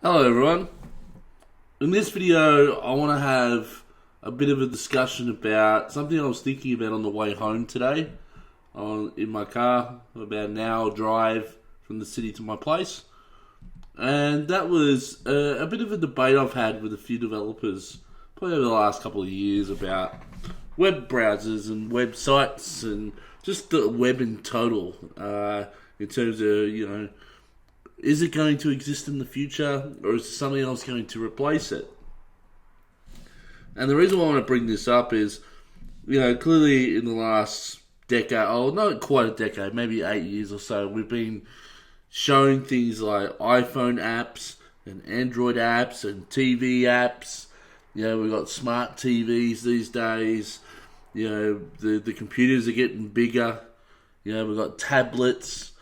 Hello everyone. In this video I want to have a bit of a discussion about something I was thinking about on the way home today in my car, about an hour drive from the city to my place. And that was a bit of a debate I've had with a few developers probably over the last couple of years about web browsers and websites and just the web in total, in terms of, is it going to exist in the future, or is something else going to replace it? And the reason why I want to bring this up is, clearly in the last decade, not quite a decade, maybe 8 years or so, we've been showing things like iPhone apps and Android apps and TV apps. We've got smart TVs these days. The computers are getting bigger. We've got tablets.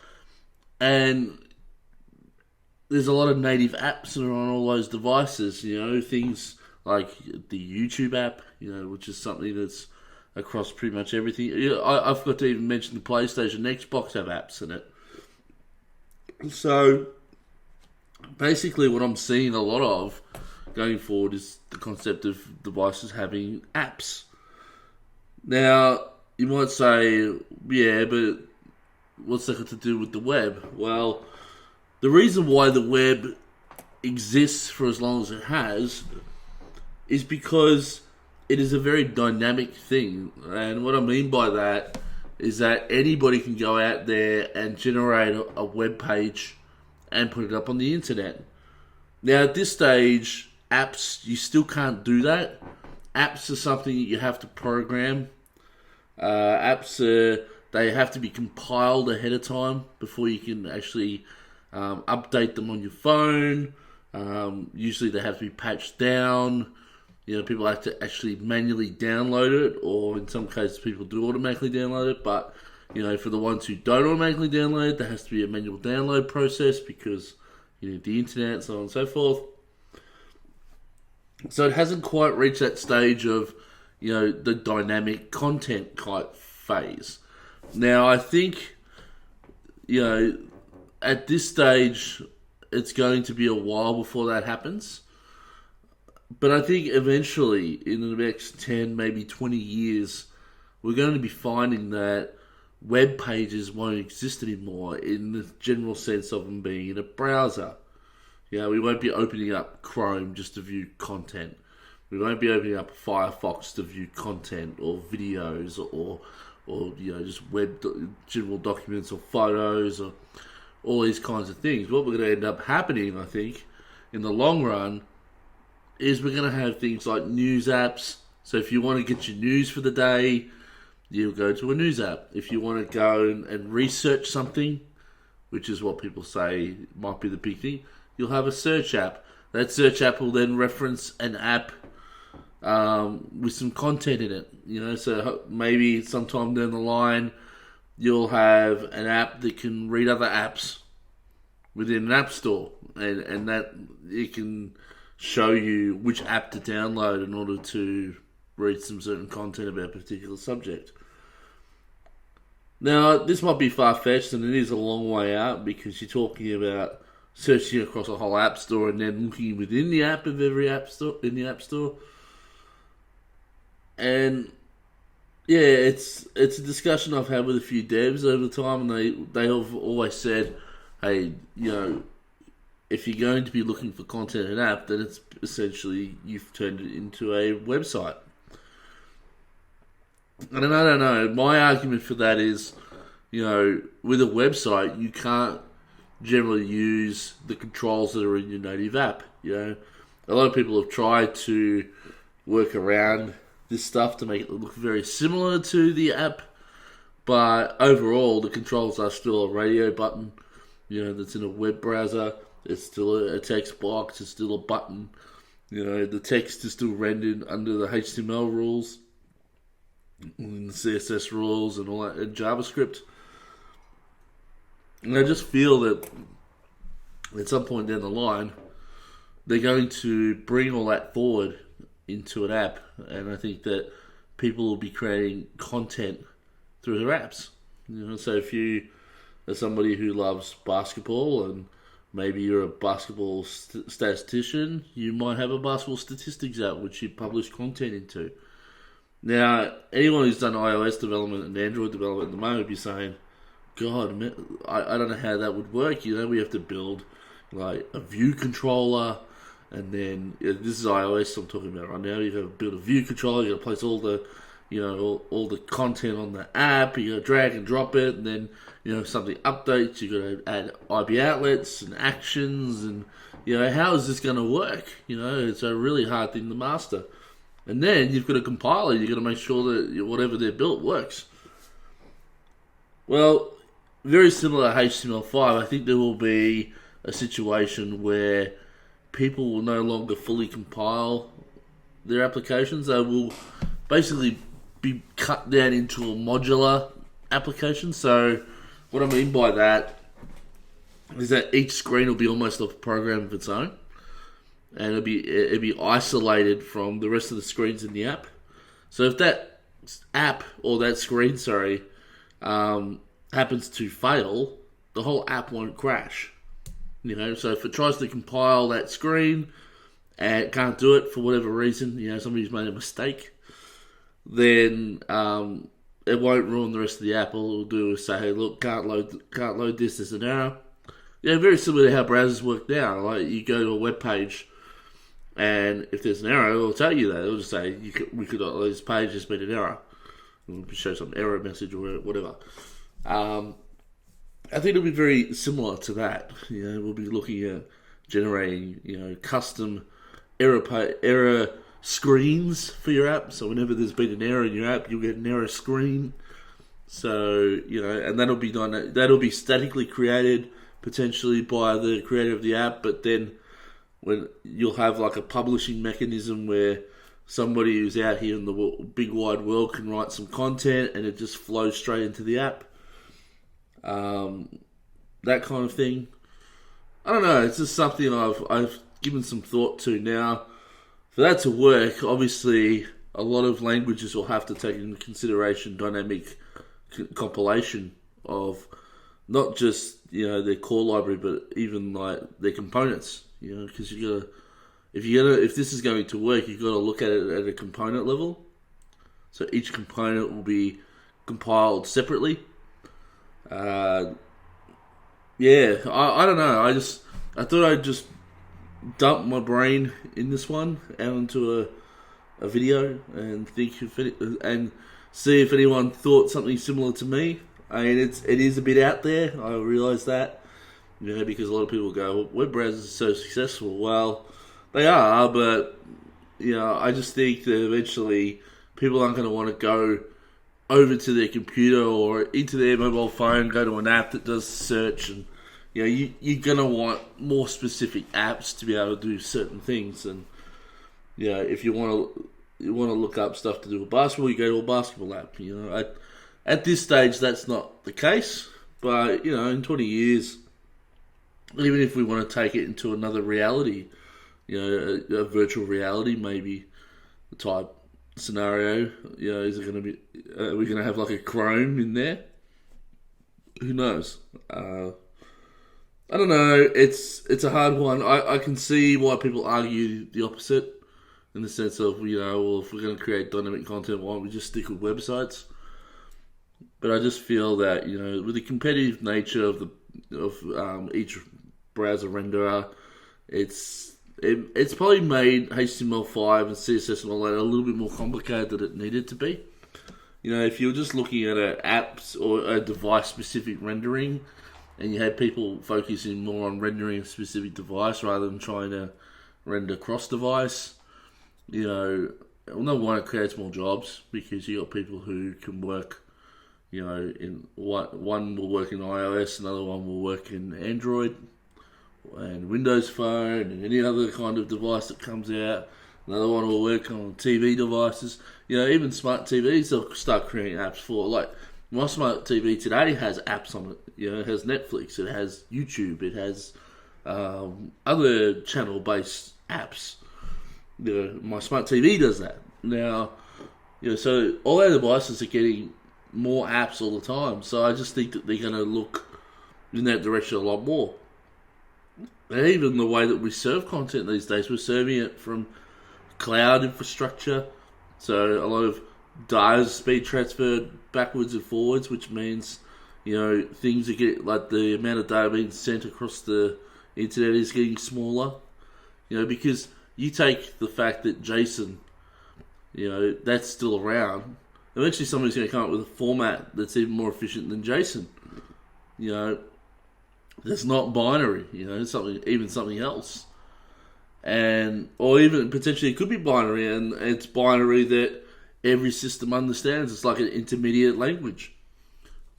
And there's a lot of native apps that are on all those devices, things like the YouTube app, which is something that's across pretty much everything. I forgot to even mention the PlayStation and Xbox have apps in it. So, basically what I'm seeing a lot of going forward is the concept of devices having apps. Now, you might say, yeah, but what's that got to do with the web? Well, the reason why the web exists for as long as it has is because it is a very dynamic thing. And what I mean by that is that anybody can go out there and generate a web page and put it up on the internet. Now, at this stage, apps, you still can't do that. Apps are something that you have to program. They have to be compiled ahead of time before you can actually update them on your phone. Usually they have to be patched down. People have to actually manually download it, or in some cases people do automatically download it. But, for the ones who don't automatically download it, there has to be a manual download process because you need the internet, so on and so forth. So it hasn't quite reached that stage of, the dynamic content type phase. Now, I think, at this stage, it's going to be a while before that happens. But I think eventually, in the next 10, maybe 20 years, we're going to be finding that web pages won't exist anymore in the general sense of them being in a browser. We won't be opening up Chrome just to view content. We won't be opening up Firefox to view content or videos or just general documents or photos or all these kinds of things. What we're going to end up happening, I think, in the long run, is we're going to have things like news apps. So if you want to get your news for the day, you'll go to a news app. If you want to go and research something, which is what people say might be the big thing, you'll have a search app. That search app will then reference an app with some content in it. So maybe sometime down the line, you'll have an app that can read other apps within an app store, and that it can show you which app to download in order to read some certain content about a particular subject. Now, this might be far-fetched, and it is a long way out because you're talking about searching across a whole app store and then looking within the app of every app store in the app store. And yeah, it's a discussion I've had with a few devs over the time, and they have always said, hey, if you're going to be looking for content in an app, then it's essentially you've turned it into a website. And I don't know. My argument for that is, with a website, you can't generally use the controls that are in your native app. A lot of people have tried to work around this stuff to make it look very similar to the app, but overall the controls are still a radio button, that's in a web browser. It's still a text box. It's still a button. The text is still rendered under the HTML rules and the CSS rules and all that, and JavaScript. And I just feel that at some point down the line, they're going to bring all that forward into an app, and I think that people will be creating content through their apps. So if you are somebody who loves basketball and Maybe you're a basketball statistician. You might have a basketball statistics app which you publish content into. Now, anyone who's done iOS development and Android development at the moment would be saying, God, man, I don't know how that would work. We have to build like a view controller, and then this is iOS I'm talking about right now. You got to build a view controller. You got to place all the, all the content on the app. You got to drag and drop it, and then something updates. You got to add IB outlets and actions, and how is this going to work? It's a really hard thing to master. And then you've got a compiler. You've got to make sure that whatever they're built works. Well, very similar to HTML5, I think there will be a situation where people will no longer fully compile their applications. They will basically be cut down into a modular application. So what I mean by that is that each screen will be almost a program of its own, and it'll be isolated from the rest of the screens in the app. So if that app or that screen, happens to fail, the whole app won't crash. So if it tries to compile that screen and it can't do it for whatever reason, somebody's made a mistake, then it won't ruin the rest of the app. All it'll do is say, hey, look, can't load this, there's an error. Very similar to how browsers work now. Like, you go to a web page, and if there's an error, it'll tell you that. It'll just say, we could upload this page, there's been an error. It'll show some error message or whatever. I think it'll be very similar to that. We'll be looking at generating, custom error screens for your app. So whenever there's been an error in your app, you'll get an error screen. So, and that'll be done. That'll be statically created potentially by the creator of the app, but then when you'll have like a publishing mechanism where somebody who's out here in the big wide world can write some content and it just flows straight into the app. That kind of thing. I don't know. It's just something I've given some thought to. Now, for that to work, obviously a lot of languages will have to take into consideration dynamic compilation of not just their core library, but even like their components. Because if this is going to work, you've got to look at it at a component level. So each component will be compiled separately. I don't know. I thought I'd just dump my brain in this one out into a video and and see if anyone thought something similar to me. I mean, it is a bit out there. I realise that, because a lot of people go, web browsers are so successful. Well, they are, but I just think that eventually people aren't going to want to go over to their computer or into their mobile phone, go to an app that does search, and you're going to want more specific apps to be able to do certain things. And if you want to look up stuff to do with basketball, you go to a basketball app. At this stage, that's not the case. But in 20 years, even if we want to take it into another reality, a virtual reality maybe type scenario, is it going to be? Are we going to have like a Chrome in there? Who knows? I don't know. It's a hard one. I can see why people argue the opposite, in the sense of well, if we're going to create dynamic content, why don't we just stick with websites? But I just feel that with the competitive nature of each browser renderer, it's probably made HTML5 and CSS and all that a little bit more complicated than it needed to be. If you're just looking at an apps or a device-specific rendering, and you had people focusing more on rendering a specific device rather than trying to render cross-device, no one, it creates more jobs, because you got people who can work, in one will work in iOS, another one will work in Android and Windows Phone and any other kind of device that comes out. Another one will work on TV devices. Even smart TVs, they'll start creating apps for. Like, my smart TV today has apps on it. It has Netflix, it has YouTube, it has other channel-based apps. My smart TV does that. Now, so all our devices are getting more apps all the time. So I just think that they're going to look in that direction a lot more. And even the way that we serve content these days, we're serving it from cloud infrastructure. So a lot of data is being transferred backwards and forwards, which means, things are like the amount of data being sent across the internet is getting smaller. Because you take the fact that JSON, that's still around. Eventually somebody's going to come up with a format that's even more efficient than JSON. That's not binary, something else. Or even potentially it could be binary, and it's binary that every system understands. It's like an intermediate language.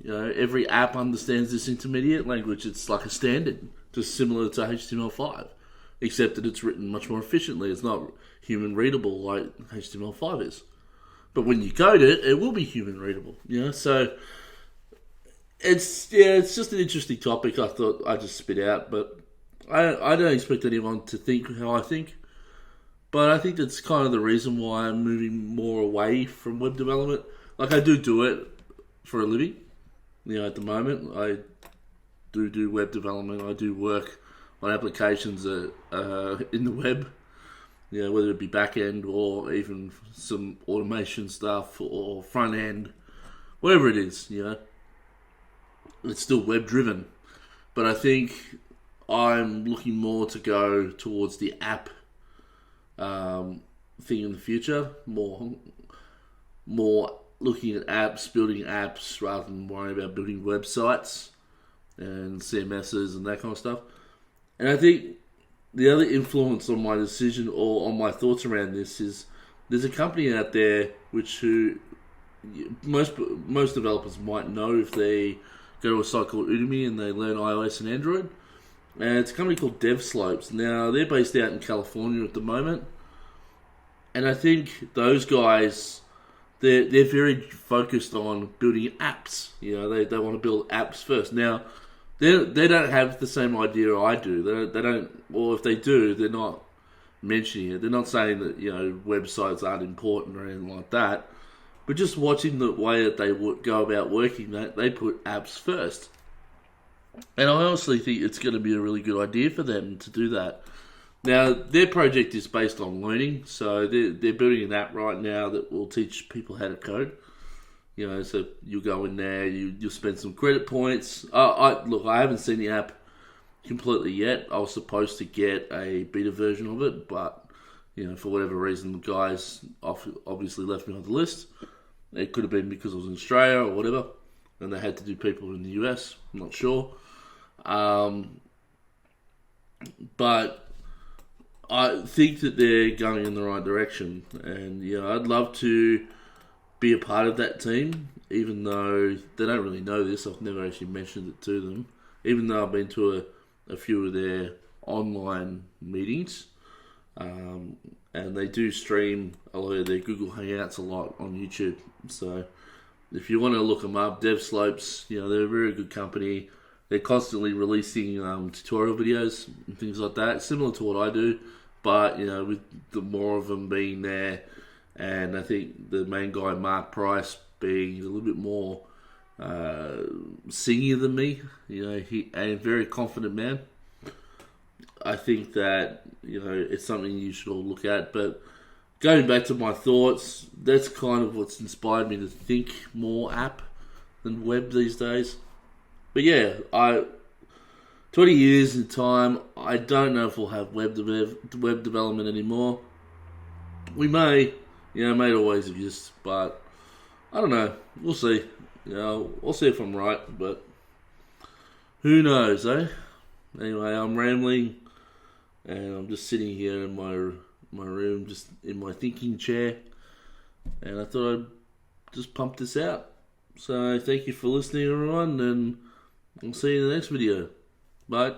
Every app understands this intermediate language. It's like a standard, just similar to HTML5, except that it's written much more efficiently. It's not human readable like HTML5 is. But when you code it, it will be human readable. So it's just an interesting topic. I thought I'd just spit out, but I don't expect anyone to think how I think. But I think that's kind of the reason why I'm moving more away from web development. Like, I do it for a living. At the moment, I do web development. I do work on applications that in the web. Whether it be back end or even some automation stuff or front end, whatever it is, it's still web driven. But I think I'm looking more to go towards the app thing in the future, more looking at apps, building apps rather than worrying about building websites and CMSs and that kind of stuff. And I think the other influence on my decision or on my thoughts around this is there's a company out there who most developers might know if they go to a site called Udemy and they learn iOS and Android. And it's a company called DevSlopes. Now, they're based out in California at the moment. And I think those guys, they're very focused on building apps. They want to build apps first. Now, they don't have the same idea I do. They don't, or if they do, they're not mentioning it. They're not saying that websites aren't important or anything like that. But just watching the way that they would go about working that, they put apps first. And I honestly think it's going to be a really good idea for them to do that. Now, their project is based on learning, so they're building an app right now that will teach people how to code. So you'll go in there, you'll spend some credit points. I haven't seen the app completely yet. I was supposed to get a beta version of it, but for whatever reason, the guys obviously left me on the list. It could have been because I was in Australia or whatever, and they had to do people in the US. I'm not sure. But I think that they're going in the right direction, and I'd love to be a part of that team, even though they don't really know this. I've never actually mentioned it to them, even though I've been to a few of their online meetings, and they do stream a lot of their Google Hangouts a lot on YouTube. So if you want to look them up, DevSlopes, they're a very good company. They're constantly releasing tutorial videos and things like that, similar to what I do, but with the more of them being there, and I think the main guy, Mark Price, being a little bit more senior than me, he and a very confident man. I think that it's something you should all look at. But going back to my thoughts, that's kind of what's inspired me to think more app than web these days. But 20 years in time, I don't know if we'll have web development anymore. We may, it may always exist, but I don't know. We'll see. We'll see if I'm right, but who knows, eh? Anyway, I'm rambling, and I'm just sitting here in my room, just in my thinking chair, and I thought I'd just pump this out. So thank you for listening, everyone, and I'll see you in the next video. Bye.